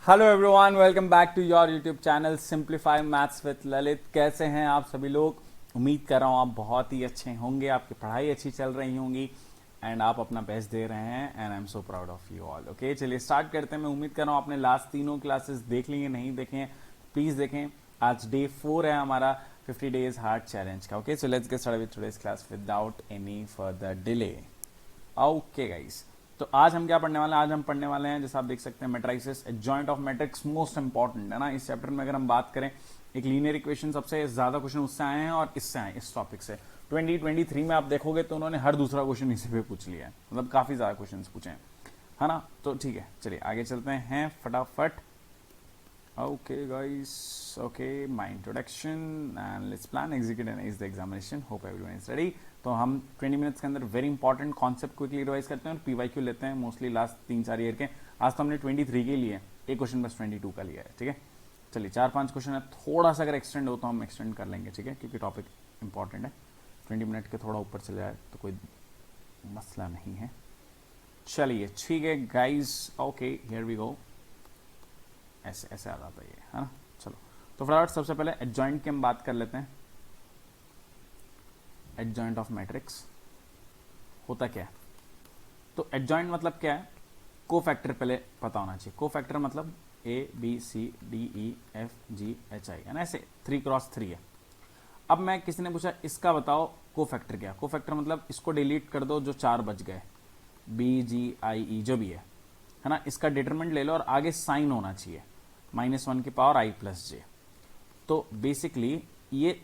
Hello everyone, welcome back to your YouTube channel simplify maths with Lalit. कैसे हैं आप सभी लोग? उम्मीद कर रहा हूँ आप बहुत ही अच्छे होंगे, आपकी पढ़ाई अच्छी चल रही होंगी एंड आप अपना बेस्ट दे रहे हैं and I am so proud of you all. Okay, चलिए स्टार्ट करते हैं। मैं उम्मीद कर रहा हूँ आपने लास्ट तीनों क्लासेस देख ली हैं, नहीं देखे हैं प्लीज देखें। आज डे 4 है हमारा 50 डेज हार्ड चैलेंज का। Okay, so let's get started with today's class without any further delay. Okay guys, तो आज हम क्या पढ़ने वाले हैं? आज हम पढ़ने वाले हैं, जैसे आप देख सकते हैं, matrices, adjoint of matrix, most important है ना इस चैप्टर में। अगर हम बात करें, एक लीनियर इक्वेशन सबसे ज्यादा क्वेश्चन उससे आए हैं और इससे आए, इस टॉपिक से 2023 में आप देखोगे तो उन्होंने हर दूसरा क्वेश्चन इसी पे पूछ लिया है, मतलब काफी ज्यादा क्वेश्चन पूछे हैं, है ना। तो ठीक है, चलिए आगे चलते हैं फटाफट। Okay guys, okay, my introduction and let's plan, execute and ace the examination. Hope everyone is ready. तो हम 20 मिनट्स के अंदर very important concept quickly revise करते हैं और पीवाईक्यू लेते हैं मोस्टली लास्ट 3-4 ईयर के। आज तो हमने 23 के लिए एक क्वेश्चन बस 22 का लिया है, ठीक है। चलिए 4-5 क्वेश्चन है, थोड़ा सा अगर एक्सटेंड हो तो हम एक्सटेंड कर लेंगे, ठीक है, क्योंकि टॉपिक इंपॉर्टेंट है। 20 मिनट के थोड़ा ऊपर चले जाए तो कोई मसला नहीं है। चलिए ठीक है guys, okay here we go. ऐसे ऐसे आ जाता है ना। चलो तो फटाफट सबसे पहले एडजॉइंट की हम बात कर लेते हैं। एडजॉइंट ऑफ मैट्रिक्स होता क्या है? तो एडजॉइंट मतलब क्या है? कोफैक्टर पहले पता होना चाहिए। कोफैक्टर मतलब ABCDEFGHI है ना, ऐसे 3x3 है। अब मैं किसी ने पूछा इसका बताओ कोफैक्टर क्या? कोफैक्टर मतलब इसको डिलीट कर दो जो 4 बच गए, BGIE जो भी है ना। इसका डिटरमिनेंट ले लो और आगे साइन होना चाहिए -1 की पावर i प्लस जे। तो बेसिकली ये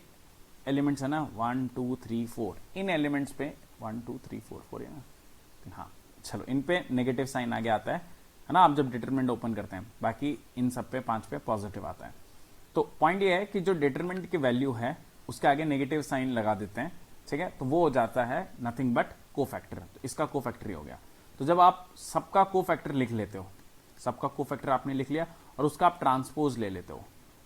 एलिमेंट्स है ना 1 2 3 4, इन एलिमेंट्स पे 1 2 3 4 4 है ना, हाँ चलो इन पे नेगेटिव साइन आगे आता है ना, आप जब डिटरमिनेंट ओपन करते हैं। बाकी इन सब पे 5 पे पॉजिटिव आता है। तो पॉइंट ये है कि जो डिटरमिनेंट की वैल्यू है उसके आगे नेगेटिव साइन लगा देते हैं, ठीक है, तो वो हो जाता है नथिंग बट कोफैक्टर। तो इसका कोफैक्टर ही हो गया। तो जब आप सबका कोफैक्टर लिख लेते हो, सबका कोफैक्टर आपने लिख लिया और उसका आप ट्रांसपोज ले लेते हो,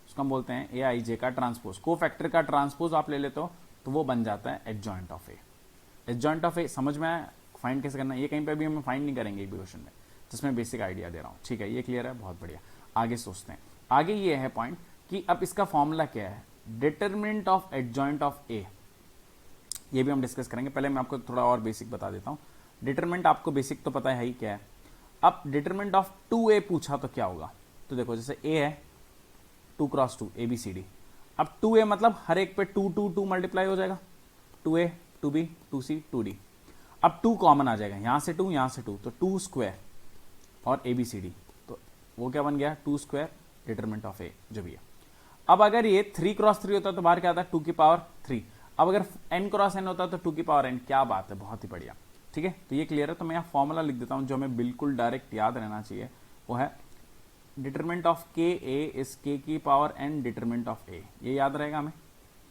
उसको हम बोलते हैं AIJ का ट्रांसपोज। कोफैक्टर का ट्रांसपोज आप ले लेते हो तो वो बन जाता है adjoint of A. Adjoint of A समझ में आया? फाइंड कैसे करना है ये कहीं पे भी हम फाइंड नहीं करेंगे एक भी क्वेश्चन में, जिसमें बेसिक आइडिया दे रहा हूं, ठीक है। ये क्लियर है? बहुत बढ़िया। आगे सोचते हैं। आगे ये है पॉइंट कि अब इसका फॉर्मूला क्या है, डिटरमिनेंट ऑफ एडजॉइंट ऑफ ए। ये भी हम डिस्कस करेंगे। पहले मैं आपको थोड़ा और बेसिक बता देता हूं। डिटरमिनेंट आपको बेसिक तो पता है ही क्या है। अब डिटरमिनेंट ऑफ 2a पूछा तो क्या होगा? तो देखो जैसे a है 2x2 ABCD। अब 2a मतलब हर एक पे 2 2 2 मल्टीप्लाई हो जाएगा, 2a 2b 2c 2d। अब 2 कॉमन आ जाएगा, यहां से 2 यहां से 2, तो 2 स्क्वायर और ABCD, तो वो क्या बन गया 2 स्क्वायर डिटरमिनेंट ऑफ a जो भी है। अब अगर ये 3x3 होता तो बाहर क्या आता है 2 की पावर 3। अब अगर n×n होता तो 2 की पावर n। क्या बात है, बहुत ही बढ़िया, ठीक है। तो ये क्लियर है। तो मैं यहाँ फॉर्मूला लिख देता हूं जो हमें बिल्कुल डायरेक्ट याद रहना चाहिए। वो है डिटरमिनेंट ऑफ के ए इज k की power n determinant of a। ये याद रहेगा हमें।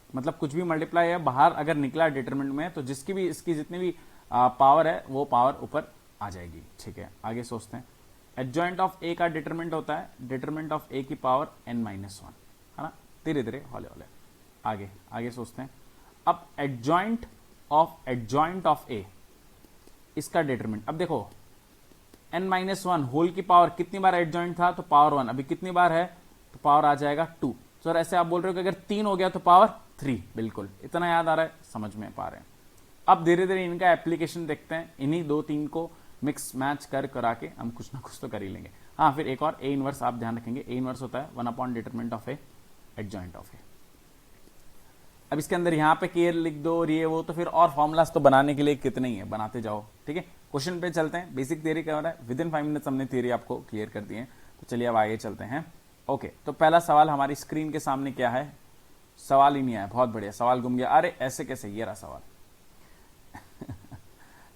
मतलब कुछ भी मल्टीप्लाई है बाहर अगर निकला डिटरमिनेंट में तो जिसकी भी इसकी जितनी भी पावर है वो पावर ऊपर आ जाएगी, ठीक है। आगे सोचते हैं। एडजॉइंट ऑफ a का डिटरमिनेंट होता है डिटरमिनेंट ऑफ a की पावर n-1, है ना। धीरे धीरे हौले हौले आगे आगे सोचते हैं। अब एडजॉइंट ऑफ a, इसका डिटरमिनेंट अब देखो n-1 होल की पावर कितनी बार एडजॉइंट था तो पावर 1, अभी कितनी बार है तो पावर आ जाएगा 2। सर ऐसे आप बोल रहे हो कि अगर 3 हो गया तो पावर 3, बिल्कुल इतना याद आ रहा है, समझ में पा रहे हैं। अब धीरे धीरे इनका एप्लीकेशन देखते हैं। इन्हीं 2-3 को मिक्स मैच कर करा के हम कुछ ना कुछ तो कर ही लेंगे। हाँ, फिर एक और a इनवर्स आप ध्यान रखेंगे। a इनवर्स होता है 1 determinant of a adjoint of a। अब इसके अंदर यहाँ पे केयर लिख दो और ये वो, तो फिर और फॉर्मुलास तो बनाने के लिए कितने ही है, बनाते जाओ, ठीक है। क्वेश्चन पे चलते हैं। बेसिक थियरी क्या हो रहा है, विद इन 5 मिनट्स हमने थियरी आपको क्लियर कर दी है। तो चलिए अब आगे चलते हैं। ओके, तो पहला सवाल हमारी स्क्रीन के सामने क्या है? सवाल ही नहीं आया, बहुत बढ़िया, सवाल गुम गया। अरे ऐसे कैसे, ये रहा सवाल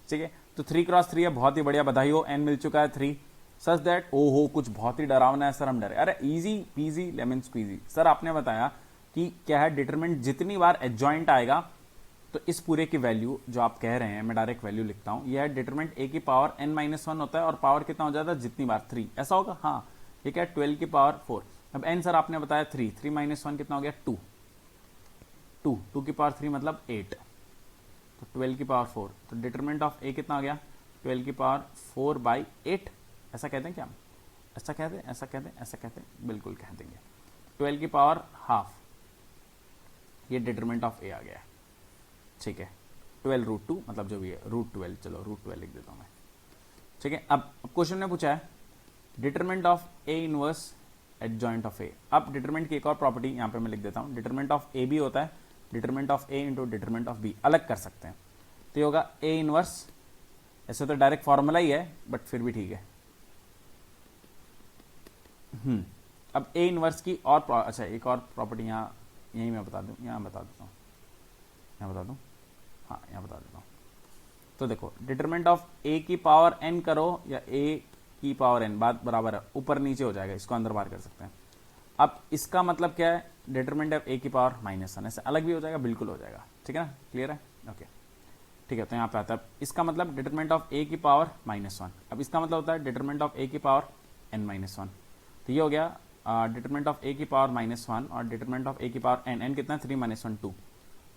ठीक है। तो 3x3 है, बहुत ही बढ़िया, बधाई हो, n मिल चुका है 3 सच दैट ओहो कुछ बहुत ही डरावना है सर, हम डरे। अरे easy peasy lemon squeezy. Sir आपने बताया कि क्या है डिटरमिनेंट जितनी बार एडजॉइंट आएगा तो इस पूरे की वैल्यू जो आप कह रहे हैं, मैं डायरेक्ट वैल्यू लिखता हूं, यह है डिटरमिनेंट a की पावर n-1 होता है और पावर कितना हो जाता है जितनी बार 3, ऐसा होगा। हाँ ठीक है, 12 की पावर 4। अब n सर आपने बताया 3 3 - 1 कितना हो गया 2, 2 की पावर 3 मतलब 8, तो 12 की पावर 4। तो डिटरमिनेंट ऑफ a कितना हो गया 12 की पावर 4/8, ऐसा कहते हैं क्या? ऐसा कहते हैं, ऐसा कहते हैं, ऐसा कहते हैं, बिल्कुल कह देंगे। 12 की पावर हाफ, ये डिटरमिनेंट ऑफ ए आ गया है, ठीक है। 12 रूट 2 मतलब जो भी है रूट 12, चलो रूट 12 लिख देता हूँ मैं, ठीक है। अब क्वेश्चन ने पूछा है determinant of A inverse adjoint of A. अब डिटरमिनेंट की एक और प्रॉपर्टी यहाँ पे मैं लिख देता हूँ, डिटरमिनेंट ऑफ ए भी होता है determinant of A into determinant of B, अलग कर सकते हैं। तो ये होगा ए इनवर्स, ऐसे तो डायरेक्ट फॉर्मूला ही है बट फिर भी ठीक है। अब ए इनवर्स की और अच्छा एक और प्रॉपर्टी यहाँ यही मैं बता दूँ, यहाँ बता देता हूँ, यहाँ बता दूँ, हाँ यहाँ बता देता हूँ। तो देखो डिटरमिनेंट ऑफ ए की पावर एन करो या ए की पावर एन, बात बराबर है, ऊपर नीचे हो जाएगा, इसको अंदर बाहर कर सकते हैं। अब इसका मतलब क्या है, डिटरमिनेंट ऑफ ए की पावर -1, ऐसे अलग भी हो जाएगा, बिल्कुल हो जाएगा, ठीक है ना, क्लियर है, ओके ठीक है। तो यहाँ पे आता है इसका मतलब डिटरमिनेंट ऑफ ए की पावर -1, अब इसका मतलब होता है डिटरमिनेंट ऑफ ए की पावर n-1। तो ये हो गया डिटरमिनेंट ऑफ ए की पावर -1 और डिटरमिनेंट ऑफ ए की पावर n कितना है 3 - 1 2,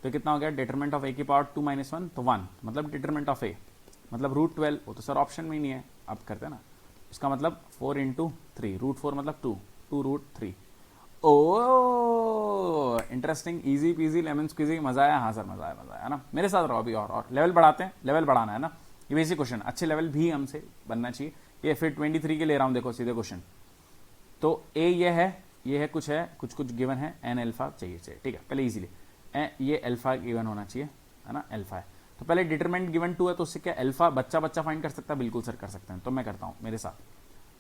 तो कितना हो गया डिटरमिनेंट ऑफ ए की पावर 2 - 1 तो 1, मतलब डिटरमिनेंट ऑफ ए मतलब रूट 12, वो तो सर ऑप्शन में ही नहीं है, आप करते हैं ना, इसका मतलब 4 × 3 रूट 4 मतलब 2 root 3। Oh interesting, easy peasy lemon squeezy, मजा आया, हाँ सर मजा आया ना, मेरे साथ रहो अभी और लेवल बढ़ाते हैं, लेवल बढ़ाना है ना, ये बेसिक क्वेश्चन, अच्छे लेवल भी हमसे बनना चाहिए। ये फिर 23 के ले रहा हूं, देखो सीधे क्वेश्चन, तो ए ये है कुछ है, कुछ गिवन है, एन अल्फा चाहिए, ठीक है। पहले इजीली ये अल्फा गिवन होना चाहिए, है ना, अल्फा है, तो पहले डिटरमिनेंट गिवन 2 है, तो उससे क्या अल्फा बच्चा फाइंड कर सकता है, बिल्कुल सर कर सकते हैं, तो मैं करता हूं मेरे साथ।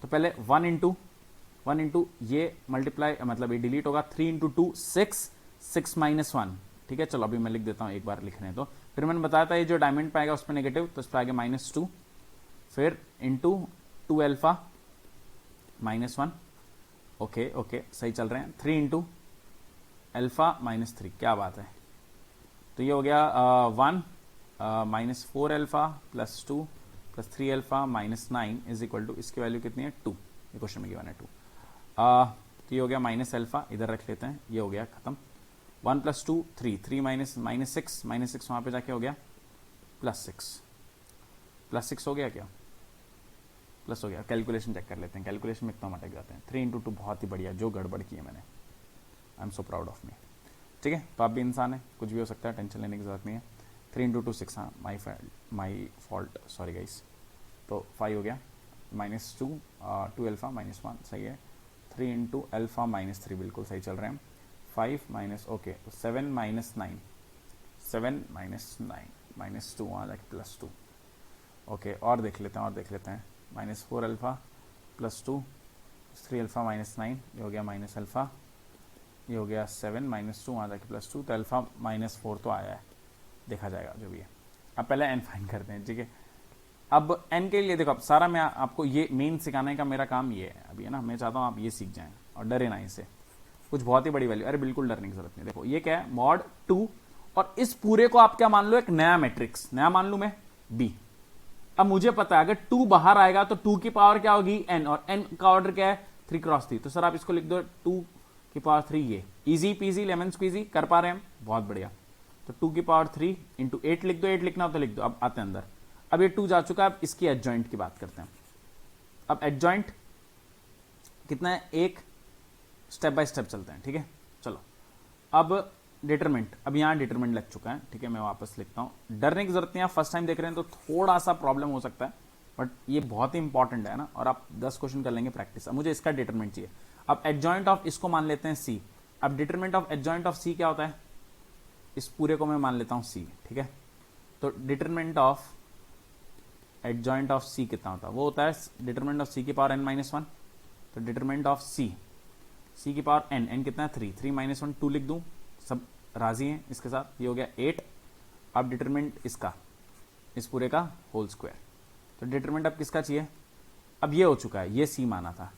तो पहले 1 इंटू ये मल्टीप्लाई, मतलब ये डिलीट होगा, 3 × 2 6 -1, ठीक है। चलो अभी मैं लिख देता हूं, एक बार लिख रहे हैं तो फिर मैंने बताया था ये जो डायमंड पाएगा उस पर नेगेटिव, तो इस पर आगे -2, फिर इंटू 2 अल्फा -1, ओके सही चल रहे हैं, 3 इंटू अल्फा -3, क्या बात है। तो ये हो गया 1 -4 alpha +2 +3 alpha -9 is equal to, इसकी वैल्यू कितनी है 2, ये क्वेश्चन में गिवन है 2। तो ये हो गया माइनस अल्फा, इधर रख लेते हैं, ये हो गया खत्म। 1 + 2 3 3 -6 वहां पे जाके हो गया +6 हो गया, क्या प्लस हो गया। कैलकुलेशन चेक कर लेते हैं, कैलकुलेशन में इतना अटक जाते हैं। 3 × 2 बहुत ही बढ़िया, जो गड़बड़ की है मैंने, आई am so proud of me, ठीक है। तो आप भी इंसान है, कुछ भी हो सकता है, टेंशन लेने की जरूरत नहीं है। 3 × 2 6, हाँ माई फॉल्ट, सॉरी गाइस। तो 5 हो गया, -2 2 अल्फा -1 सही है, 3 × अल्फा -3 बिल्कुल सही चल रहे हैं, 5 ओके 7 -9 7 -9 -2 वहाँ जाके +2, ओके। और देख लेते हैं, -4 अल्फा +2 3 अल्फा -9, ये हो गया माइनस अल्फा, ये हो गया 7 -2 वहाँ जाके +2, तो अल्फा -4 तो आया है, देखा जाएगा जो भी है। अब पहले एन फाइंड करते हैं, ठीक है। अब एन के लिए देखो, अब सारा मैं आपको ये मेन सिखाने का मेरा काम ये है अभी, है ना, मैं चाहता हूँ आप ये सीख जाएं और डरे ना इससे, कुछ बहुत ही बड़ी वैल्यू, अरे बिल्कुल डरने की जरूरत नहीं। देखो ये क्या है, मॉड 2, और इस पूरे को आप क्या मान लो, एक नया मैट्रिक्स, नया मान लू मैं बी। अब मुझे पता है अगर 2 बाहर आएगा तो 2 की पावर क्या होगी n, और n का ऑर्डर क्या है 3 × 3, तो सर आप इसको लिख दो 2 की पावर 3, ये इजी पीजी लेमन स्क्वीजी, कर पा रहे हैं हम, बहुत बढ़िया। तो 2 की पावर 3 × 8 लिख दो, 8 लिखना तो लिख दो। अब आते हैं अंदर, अब ये 2 जा चुका है, अब इसकी एडजॉइंट की बात करते हैं। अब एडजॉइंट कितना है, एक स्टेप बाय स्टेप चलते हैं, ठीक है। चलो अब डिटरमिनेंट, अब यहां डिटरमिनेंट लग चुका है, ठीक है, मैं वापस लिखता हूं, डरने की जरूरत नहीं है, फर्स्ट टाइम देख रहे हैं तो थोड़ा सा प्रॉब्लम हो सकता है, बट ये बहुत ही इंपॉर्टेंट है ना, और आप 10 क्वेश्चन कर लेंगे प्रैक्टिस। अब मुझे इसका डिटरमिनेंट चाहिए, अब एडजॉइंट ऑफ इसको मान लेते हैं सी। अब डिटरमिनेंट ऑफ एडजॉइंट ऑफ सी क्या होता है, इस पूरे को मैं मान लेता हूं सी, ठीक है। तो डिटरमिनेंट ऑफ एडजॉइंट ऑफ सी कितना होता है, वो होता है डिटरमिनेंट ऑफ सी की पावर n-1, तो डिटरमिनेंट ऑफ सी की पावर n कितना है 3 3 - 1 2 लिख दूं, सब राजी हैं इसके साथ, ये हो गया 8। अब डिटरमिनेंट इसका, इस पूरे का होल स्क्वायर, तो डिटरमिनेंट अब किसका चाहिए, अब ये हो चुका है, ये सी माना था,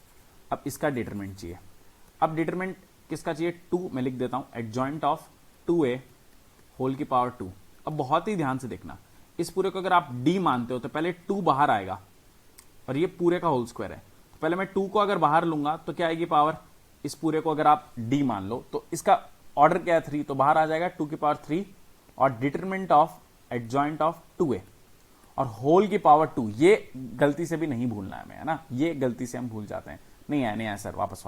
अब इसका डिटरमिनेंट चाहिए। अब डिटरमिनेंट किसका चाहिए 2, मैं लिख देता हूं एडजॉइंट ऑफ 2a होल की पावर 2। अब बहुत ही ध्यान से देखना, इस पूरे को अगर आप d मानते हो तो पहले 2 बाहर आएगा, और ये पूरे का होल स्क्वायर है, तो पहले मैं 2 को अगर बाहर लूंगा तो क्या आएगी पावर, इस पूरे को अगर आप d मान लो तो इसका ऑर्डर क्या है 3, तो बाहर आ जाएगा 2 की पावर 3, और determinant of adjoint of 2a, और होल की पावर 2, ये गलती से भी नहीं भूलना है हमें, है ना, ये गलती से हम भूल जाते हैं। नहीं आया सर, वापस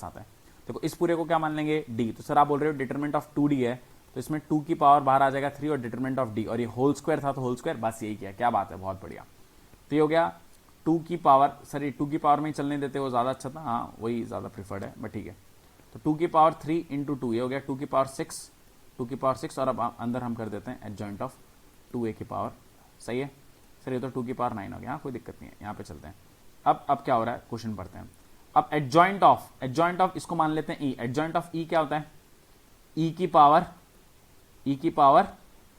आता है। देखो इस पूरे को क्या मान लेंगे, डी। तो सर आप बोल रहे हो डिटरमिनेंट ऑफ 2d है, तो इसमें 2 की पावर बाहर आ जाएगा 3 और डिटरमिनेंट ऑफ डी, और ये होल स्क्वायर था तो होल स्क्वायर, बस यही किया, क्या बात है, बहुत बढ़िया। तो ये हो गया 2 की पावर, सर ये 2 की पावर में ही चलने देते वो ज़्यादा अच्छा था, हाँ वही ज़्यादा प्रिफर्ड है, बट ठीक है। तो 2 की पावर 3 इंटू 2, ये हो गया 2 की पावर 6, 2 की पावर 6, और अब अंदर हम कर देते हैं एडजॉइंट ऑफ 2a की पावर, सही है सर, ये तो 2 की पावर 9 हो गया, हाँ कोई दिक्कत नहीं है, यहाँ पे चलते हैं। अब क्या हो रहा है, क्वेश्चन पढ़ते हैं। अब एडजॉइंट ऑफ इसको मान लेते हैं ई। एडजॉइंट ऑफ ई क्या होता है, ई की पावर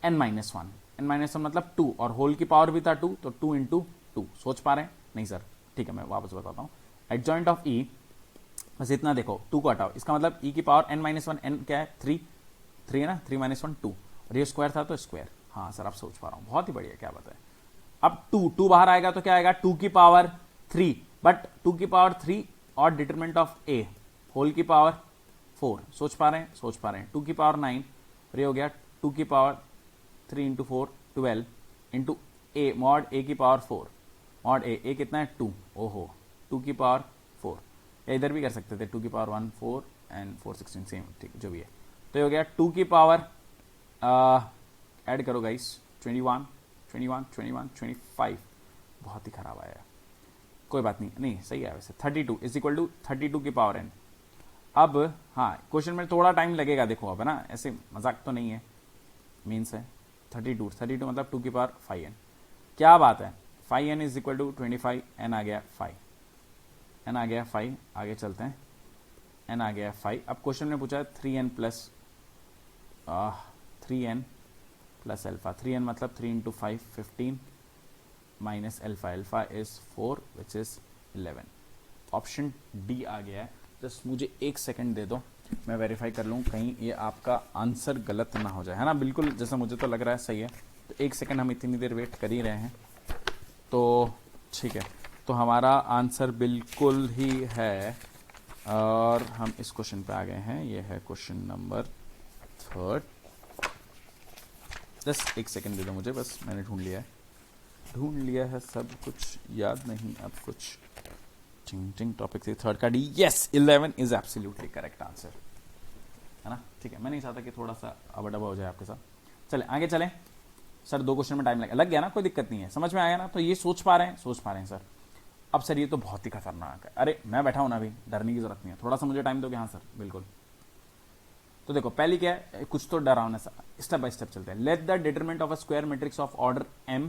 n-1, n-1 मतलब 2, और होल की पावर भी था 2, तो 2 इंटू 2, सोच पा रहे हैं, नहीं सर, ठीक है मैं वापस बताता हूँ। एडजॉइंट ऑफ ई, बस इतना देखो, 2 को हटाओ, इसका मतलब ई की पावर n-1, n क्या है 3 है ना, 3 - 1 2, और ये स्क्वायर था तो स्क्वायर, हाँ सर आप सोच पा रहा हूँ, बहुत ही बढ़िया, क्या बताए। अब 2 बाहर आएगा तो क्या आएगा, 2 की पावर 3, बट 2 की पावर 3 और डिटरमिनेंट ऑफ ए होल की पावर 4, सोच पा रहे हैं 2 की पावर 9, और ये हो गया 2 की power 3 into 4 12 into A mod ए की पावर 4, मॉड ए कितना है 2, ओहो 2 की पावर 4, या इधर भी कर सकते थे 2 की पावर 1 4 एंड 4 16 सेम, ठीक जो भी है। तो ये हो गया 2 की पावर, ऐड करो गाइस, 21 25, बहुत ही खराब आया, कोई बात नहीं सही है वैसे। 32 इज इक्वल टू 32 की पावर n। अब हाँ क्वेश्चन में थोड़ा टाइम लगेगा, देखो अब है ना, ऐसे मजाक तो नहीं है, मीन्स है 32 मतलब 2 की पावर 5n, क्या बात है, 5n is equal to 25, n आ गया 5, आगे चलते हैं, n आ गया 5। अब क्वेश्चन में पूछा है 3n प्लस अल्फा, 3n मतलब 3 into 5 15 minus alpha is 4 which is 11, option D आ गया है। जस्ट मुझे 1 सेकंड दे दो, मैं वेरीफाई कर लूँ कहीं ये आपका आंसर गलत ना हो जाए, है ना, बिल्कुल जैसा मुझे तो लग रहा है सही है। तो 1 सेकंड हम इतनी देर वेट कर ही रहे हैं, तो ठीक है, तो हमारा आंसर बिल्कुल ही है, और हम इस क्वेश्चन पे आ गए हैं, ये है क्वेश्चन नंबर 3। जस्ट 1 सेकंड दे दो मुझे, बस मैंने ढूंढ लिया है सब कुछ, याद नहीं अब कुछ, टॉपिक से 3 का D, yes 11 is absolutely correct answer, है ना, ठीक है। मैं नहीं चाहता कि थोड़ा सा अबडबा हो जाए आपके साथ। चले आगे चलें, सर 2 क्वेश्चन में टाइम लग गया ना, कोई दिक्कत नहीं है, समझ में आया ना, तो ये सोच पा रहे हैं सर। अब सर ये तो बहुत ही खतरनाक है, अरे मैं बैठा हूं ना, अभी डरने की जरूरत नहीं है, थोड़ा सा मुझे टाइम दोगे, हाँ सर बिल्कुल। तो देखो पहली क्या है, कुछ तो डरावना सा, स्टेप बाय स्टेप चलते हैं। Let the determinant of a square matrix of order m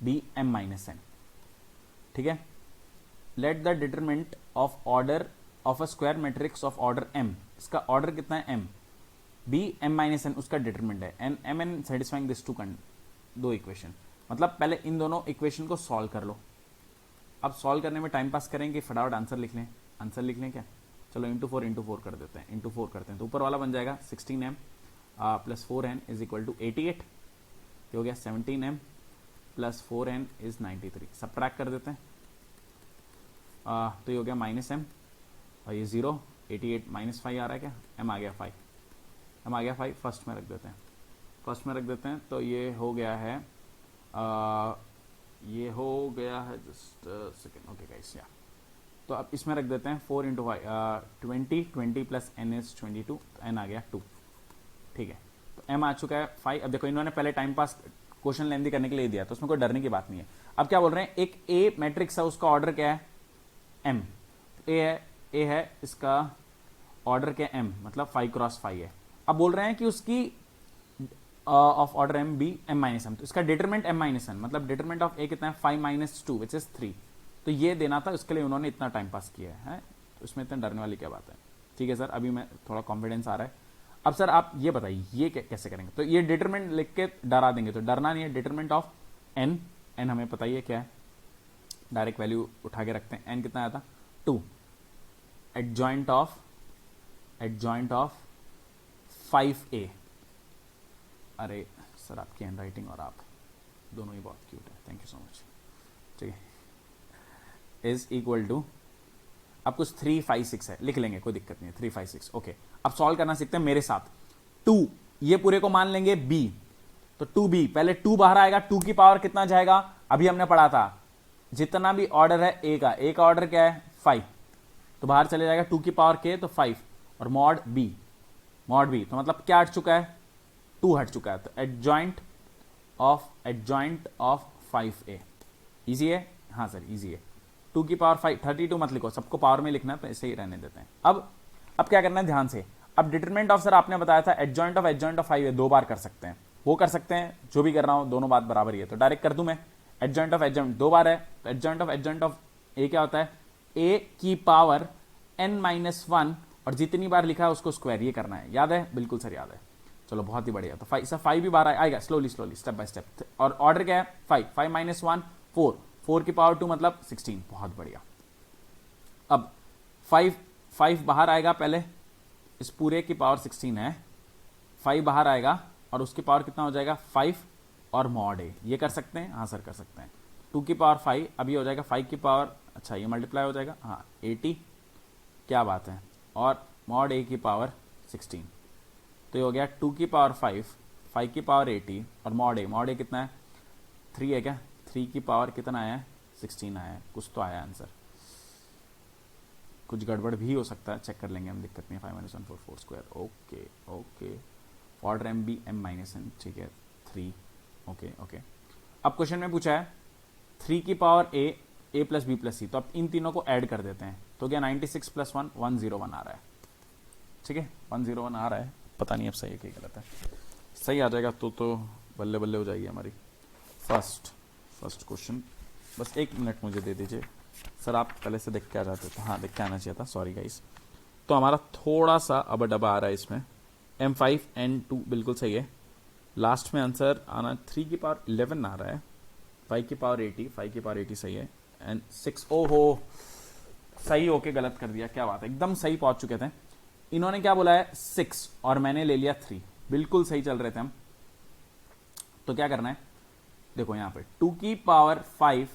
be m-n, ठीक है। Let the determinant of order of a square matrix of order m, इसका ऑर्डर कितना है m, b m-n उसका determinant है, n mn satisfying this दो equation, मतलब पहले इन दोनों इक्वेशन को सॉल्व कर लो। अब सॉल्व करने में टाइम पास करेंगे, फटाफट आंसर लिख लें क्या, चलो इंटू 4 कर देते हैं, तो ऊपर वाला बन जाएगा 16m plus 4n is equal to 88, ये हो गया 17m plus 4n is 93, subtract कर देते हैं, तो ये हो गया -m, और ये 0 88 -5 आ रहा है क्या, m आ गया 5, फर्स्ट में रख देते हैं, तो ये हो गया है जस्ट सेकेंड, ओके गाइस, या तो अब इसमें रख देते हैं 4 इंटू 20 प्लस n इज 22, तो n आ गया 2, ठीक है। तो m आ चुका है 5। अब देखो इन्होंने पहले टाइम पास क्वेश्चन लेंदी करने के लिए दिया, तो उसमें कोई डरने की बात नहीं है। अब क्या बोल रहे हैं, एक ए मैट्रिक्स है, उसका ऑर्डर क्या है m, ए है इसका ऑर्डर क्या m मतलब 5 क्रॉस 5 है। अब बोल रहे हैं कि उसकी of order m b m-m, तो इसका डिटरमिनेंट m-n मतलब डिटरमिनेंट ऑफ a कितना है 5 - 2 विच इज 3, तो ये देना था, उसके लिए उन्होंने इतना टाइम पास किया है, तो इसमें इतना डरने वाली क्या बात है, ठीक है सर, अभी मैं थोड़ा कॉन्फिडेंस आ रहा है। अब सर आप ये बताइए ये कैसे करेंगे, तो ये डिटरमिनेंट लिख के डरा देंगे, तो डरना नहीं है, डिटरमिनेंट ऑफ n हमें पता ही है क्या है, डायरेक्ट वैल्यू उठा के रखते हैं, n कितना आया था 2, एडजॉइंट ऑफ 5a, अरे सर आपकी हैंड राइटिंग और आप दोनों ही बहुत क्यूट है, थैंक यू सो मच, ठीक है, इज इक्वल टू, अब कुछ 3 5 6 है, लिख लेंगे कोई दिक्कत नहीं है, 3 5 6, ओके। अब सॉल्व करना सीखते हैं मेरे साथ। 2 ये पूरे को मान लेंगे b, तो 2b, पहले 2 बाहर आएगा, 2 की पावर कितना जाएगा अभी हमने पढ़ा था जितना भी ऑर्डर है ए का ऑर्डर क्या है 5, तो बाहर चले जाएगा 2 की पावर k तो 5 और मॉड b तो मतलब क्या हट चुका है 2 हट चुका है, तो एडजॉइंट ऑफ 5a। इजी है, हाँ सर इजी है। 2 की पावर 5 32 मत लिखो, सबको पावर में लिखना है तो ऐसे ही रहने देते हैं। अब क्या करना है ध्यान से, अब डिटरमिनेंट ऑफ सर आपने बताया था एडजॉइंट ऑफ 5a 2 बार कर सकते हैं, वो कर सकते हैं, जो भी कर रहा हूं दोनों बात बराबर ही है, तो डायरेक्ट कर दूं मैं। एडजॉइंट ऑफ 2 बार है, तो एडजॉइंट ऑफ a क्या होता है a की पावर n-1 और जितनी बार लिखा है उसको स्क्वायर, ये करना है, याद है? बिल्कुल सर याद है। चलो बहुत ही बढ़िया। तो 5 भी बार आएगा, स्लोली स्टेप बाय स्टेप। और ऑर्डर क्या है 5 माइनस 1 4 की पावर 2 मतलब 16, बहुत बढ़िया। अब 5 बाहर आएगा, पहले इस पूरे की पावर 16 है, 5 बाहर आएगा और उसकी पावर कितना हो जाएगा 5 और मॉड ए, ये कर सकते हैं, हाँ सर कर सकते हैं। 2 की पावर 5 अभी हो जाएगा 5 की पावर, अच्छा ये मल्टीप्लाई हो जाएगा, हाँ 80, क्या बात है, और मॉड ए की पावर 16, तो ये हो गया 2 की पावर 5 की पावर 80 और मॉड ए कितना है 3 है क्या, 3 की पावर कितना आया है 16 आया है, कुछ तो आया आंसर, कुछ गड़बड़ भी हो सकता है, चेक कर लेंगे हम, दिक्कत नहीं है। 5 minus 1 4 square, okay order M be M minus N, ठीक है 3, ओके। अब क्वेश्चन में पूछा है 3 की पावर ए प्लस बी प्लस सी, तो अब इन तीनों को ऐड कर देते हैं, तो क्या 96 प्लस 1 101 आ रहा है, ठीक है 101 आ रहा है, पता नहीं अब सही है कि गलत है, सही आ जाएगा तो बल्ले बल्ले हो जाएगी हमारी। फर्स्ट क्वेश्चन, बस 1 मिनट मुझे दे दीजिए सर, आप पहले से देख के आ जाते तो, हाँ देख के आना चाहिए था, सॉरी गाइस। तो हमारा थोड़ा सा अब डबा आ रहा है इसमें, m5 n2 बिल्कुल सही है, लास्ट में आंसर आना 3 की पावर 11 आ रहा है, 5 की पावर 80 सही है, एंड 6 ओहो सही होके गलत कर दिया, क्या बात है, एकदम सही पहुंच चुके थे। इन्होंने क्या बोला है 6 और मैंने ले लिया 3, बिल्कुल सही चल रहे थे हम। तो क्या करना है, देखो यहां पे 2 की पावर 5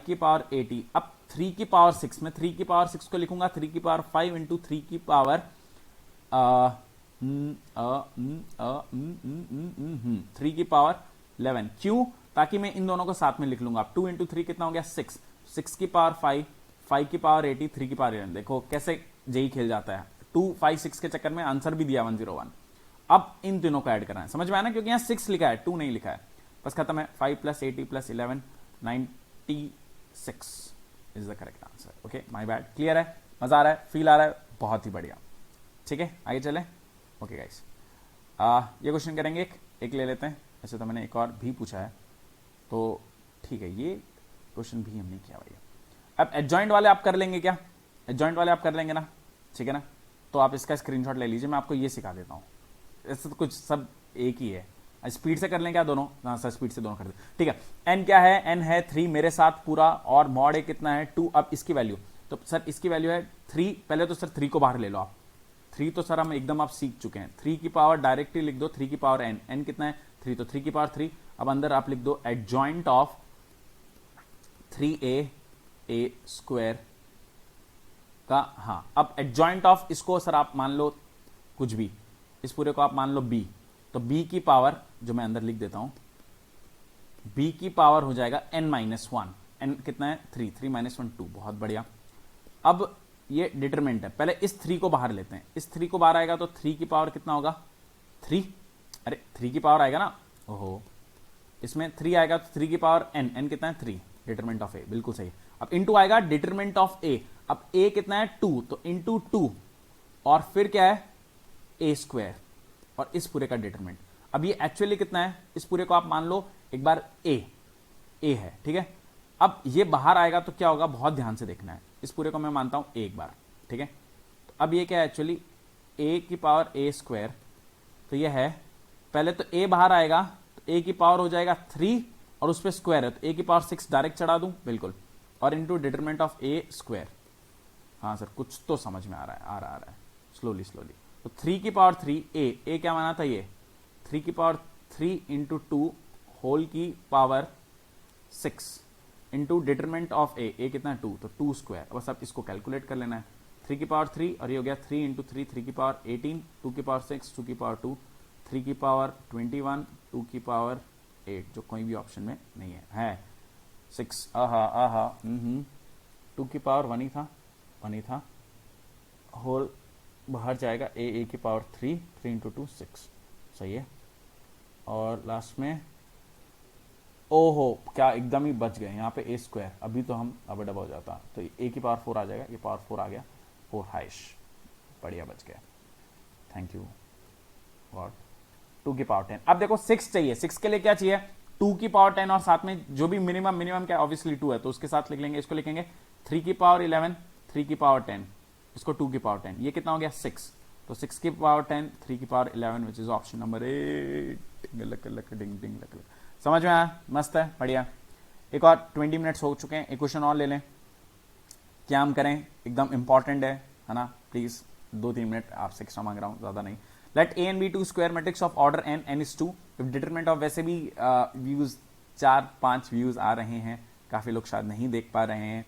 की पावर 80, अब 3 की पावर 6 में 3 की पावर 6 को लिखूंगा 3 की पावर 5 इंटू 3 की पावर 3 की पावर 11, क्यों, ताकि मैं इन दोनों को साथ में लिख लूंगा। 2 इंटू 3 कितना हो गया 6 की पावर 5 की पावर 80 3 की पावर 11, देखो कैसे जेई खेल जाता है, 2 5 6 के चक्कर में आंसर भी दिया 101। अब इन तीनों को ऐड करना है, समझ में आया ना, क्योंकि यहां 6 लिखा है 2 नहीं लिखा है, बस खत्म है। 5 plus 80 plus 11 96 is the correct answer, okay my bad. Clear है, मजा आ रहा है, फील आ रहा है, बहुत ही बढ़िया, ठीक है आगे चले। ओके गाइस, ये क्वेश्चन करेंगे, एक ले लेते हैं, ऐसे तो मैंने एक और भी पूछा है, तो ठीक है ये क्वेश्चन भी हमने किया भैया। अब एडजॉइंट वाले आप कर लेंगे क्या, एडजॉइंट वाले आप कर लेंगे ना, ठीक है ना, तो आप इसका स्क्रीनशॉट ले लीजिए, मैं आपको ये सिखा देता हूँ, ऐसे तो कुछ सब एक ही है। स्पीड से कर लें क्या दोनों, हाँ सर स्पीड से दोनों कर दे, ठीक है। एन क्या है, एन है 3 मेरे साथ पूरा, और मॉड ए कितना है 2, अब इसकी वैल्यू, तो सर इसकी वैल्यू है 3, पहले तो सर 3 को बाहर ले लो आप, 3 तो सर हम एकदम आप सीख चुके हैं, 3 की पावर डायरेक्टली लिख दो 3 की पावर एन कितना है 3, तो 3 की पावर 3, अब अंदर आप लिख दो एडजॉइंट ऑफ 3a स्क्वायर का, हाँ अब एडजॉइंट ऑफ इसको सर आप मान लो कुछ भी, इस पूरे को आप मान लो b, तो b की पावर जो मैं अंदर लिख देता हूं, b की पावर हो जाएगा n-1, n कितना है 3 माइनस 1 2, बहुत बढ़िया। अब ये डिटरमिनेंट है, पहले इस 3 को बाहर लेते हैं, इस 3 को बाहर आएगा तो 3 की पावर कितना होगा 3, अरे 3 की पावर आएगा ना, ओहो इसमें 3 आएगा तो 3 की पावर n कितना है 3, डिटरमिनेंट ऑफ a, बिल्कुल सही। अब इंटू आएगा डिटरमिनेंट ऑफ a, अब a कितना है 2, तो इंटू 2 और फिर क्या है a स्क्वायर और इस पूरे का डिटरमिनेंट। अब ये एक्चुअली कितना है, इस पूरे को आप मान लो एक बार a है, ठीक है। अब ये बाहर आएगा तो क्या होगा, बहुत ध्यान से देखना है, इस पूरे को मैं मानता हूं एक बार, ठीक है। तो अब ये क्या है एक्चुअली a की पावर a स्क्वायर, तो ये है, पहले तो a बाहर आएगा तो a की पावर हो जाएगा 3 और उस पर स्क्वायर है, तो a की पावर 6 डायरेक्ट चढ़ा दूं, बिल्कुल, और into determinant of a square, हाँ सर कुछ तो समझ में आ रहा है, स्लोली, तो 3 की पावर 3 a क्या माना था, ये 3 की पावर 3 इंटू 2 होल की power 6 into determinant of a कितना है 2, तो 2 स्क्वायर, बस अब इसको कैलकुलेट कर लेना है, 3 की पावर 3 और ये हो गया 3 इंटू 3 की पावर 18, 2 की पावर 6, 2 की पावर 2, 3 की पावर 21, 2 की पावर 8, जो कोई भी ऑप्शन में नहीं है 6 आहा आहा 2 की पावर 1 ही था होल बाहर जाएगा ए की पावर 3 इंटू 2 6 सही है। और लास्ट में ओहो क्या एकदम ही बच गए यहाँ पे ए स्क्वायर, अभी तो हम अब डबल हो जाता तो ए की पावर 4 आ जाएगा, ये पावर 4 आ गया 4 हाइश, बढ़िया बच गया, थैंक यू गॉड। 2 की पावर 10। अब देखो 6 चाहिए, 6 के लिए क्या चाहिए 2 की पावर 10 और साथ में जो भी मिनिमम क्या ऑब्वियसली 2 है तो उसके साथ लिख लेंगे, इसको लिखेंगे 3 की पावर 11 3 की पावर 10, इसको 2 की पावर 10, ये कितना हो गया 6, तो 6 की पावर 10 3 की power 11 which is option number 8। समझ में आया, मस्त है, बढ़िया। एक और 20 मिनट्स हो चुके हैं, एक क्वेश्चन और ले लें, क्या हम करें, एकदम इंपॉर्टेंट है ना, प्लीज 2-3 मिनट आपसे एक्स्ट्रा मांग रहा हूं, ज्यादा नहीं। Let A and B two square matrix of order N, N is 2 if determinant of, वैसे भी व्यूज 4-5 व्यूज आ रहे हैं, काफी लोग शायद नहीं देख पा रहे हैं,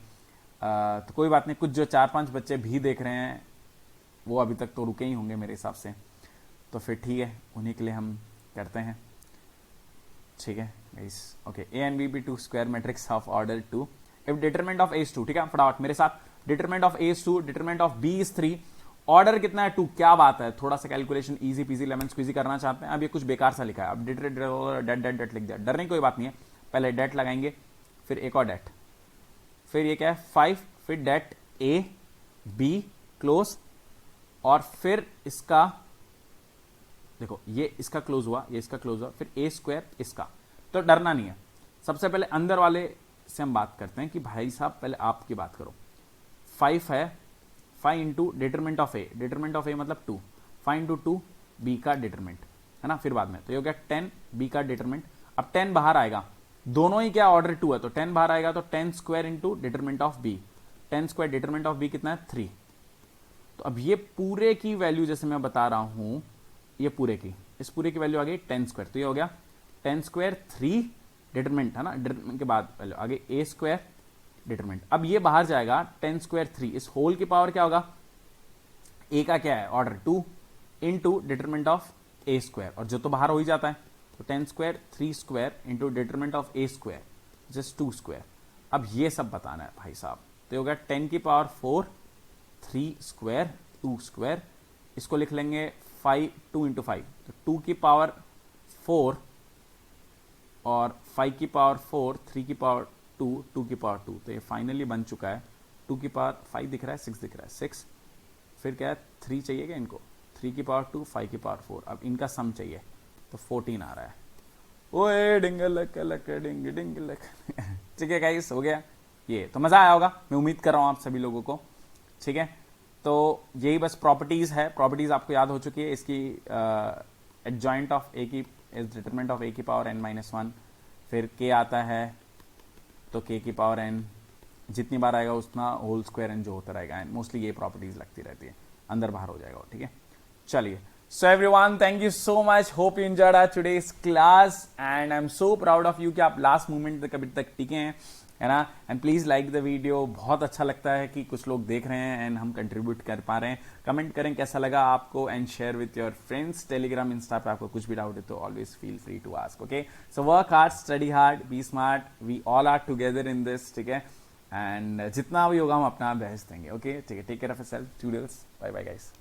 तो कोई बात नहीं, कुछ जो 4-5 बच्चे भी देख रहे हैं वो अभी तक तो रुके ही होंगे मेरे हिसाब से, तो फिर ठीक है, उन्हीं के लिए हम करते हैं, ठीक है guys. Okay, A and B be two square matrix of order 2 if determinant of A is 2, ठीक है, फटाफट मेरे साथ, determinant of A is 2, determinant of B is 3, order कितना है 2, क्या बात है, थोड़ा सा calculation easy peasy lemon squeezy करना चाहते हैं। अब ये कुछ बेकार सा लिखा है, अब डेट लिख दिया, डरने की कोई बात नहीं है, पहले डेट लगाएंगे फिर एक और डेट, फिर ये क्या है 5, फिर डेट ए बी क्लोज, और फिर इसका देखो ये इसका क्लोज हुआ, ये इसका क्लोज हुआ, फिर ए स्क्वायर इसका, तो डरना नहीं है। सबसे पहले अंदर वाले से हम बात करते हैं कि भाई साहब पहले आपकी बात करो, 5 है, 5 इंटू डिटरमिनेंट ऑफ ए मतलब 2, 5 इंटू 2 बी का डिटरमिनेंट है ना, फिर बाद में तो ये हो गया 10 बी का डिटरमिनेंट, अब 10 बाहर आएगा, दोनों ही क्या ऑर्डर 2 है तो 10 बाहर आएगा, तो 10 square into determinant of B, 10 square determinant of B कितना है 3, तो अब ये पूरे की वैल्यू जैसे मैं बता रहा हूं, ये पूरे की, इस पूरे की वैल्यू आ गई 10 स्क्वायर, तो ये हो गया 10 स्क्वायर 3 डिटरमिनेंट है ना, डिटरमिनेंट के बाद वैल्यू आगे ए स्क्वायर डिटरमिनेंट, अब ये बाहर जाएगा 10 स्क्वायर 3, इस होल की पावर क्या होगा, ए का क्या है order 2 into determinant of A square, और जो तो बाहर हो ही जाता है, तो 10 square 3 square into determinant of A square just 2 square, अब ये सब बताना है भाई साहब, तो होगा 10 की पावर 4 3 स्क्वायर 2 स्क्वायर, इसको लिख लेंगे 2 इंटू 5, तो 2 की पावर 4 और 5 की पावर 4, 3 की पावर 2, 2 की पावर 2, तो ये फाइनली बन चुका है, 2 की पावर 5 दिख रहा है, 6 दिख रहा है, 6, फिर क्या है 3 चाहिए क्या इनको, 3 की पावर 2, 5 की पावर 4, अब इनका सम चाहिए तो 14 आ रहा है, ओए डिंगलक डिंग डिंगलक ठीक है गाइस, हो गया ये, तो मजा आया होगा, मैं उम्मीद कर रहा हूं आप सभी लोगों को, ठीक है। तो यही बस प्रॉपर्टीज है, प्रॉपर्टीज आपको याद हो चुकी है, इसकी एडजॉइंट ऑफ ए की इज डिटरमिनेंट ऑफ ए की पावर n-1, फिर k आता है तो k की पावर n जितनी बार आएगा उतना होल स्क्वायर n जो होता रहेगा, मोस्टली ये प्रॉपर्टीज लगती रहती है, अंदर बाहर हो जाएगा, ठीक है। चलिए, so everyone thank you so much, hope you enjoyed our today's class and I am so proud of you कि आप लास्ट मोमेंट तक अभी तक टिके हैं, है ना, and please like the video, बहुत अच्छा लगता है कि कुछ लोग देख रहे हैं एंड हम कंट्रीब्यूट कर पा रहे हैं, कमेंट करें कैसा लगा आपको and share with your friends, Telegram Insta पे आपको कुछ भी डाउट है तो always feel free to ask, okay. So work hard, study hard, be smart, we all are together in this, ठीक है, एंड जितना भी होगा हम अपना बेस्ट देंगे, ओके, ठीक है, take care of yourself, toodles, bye bye guys.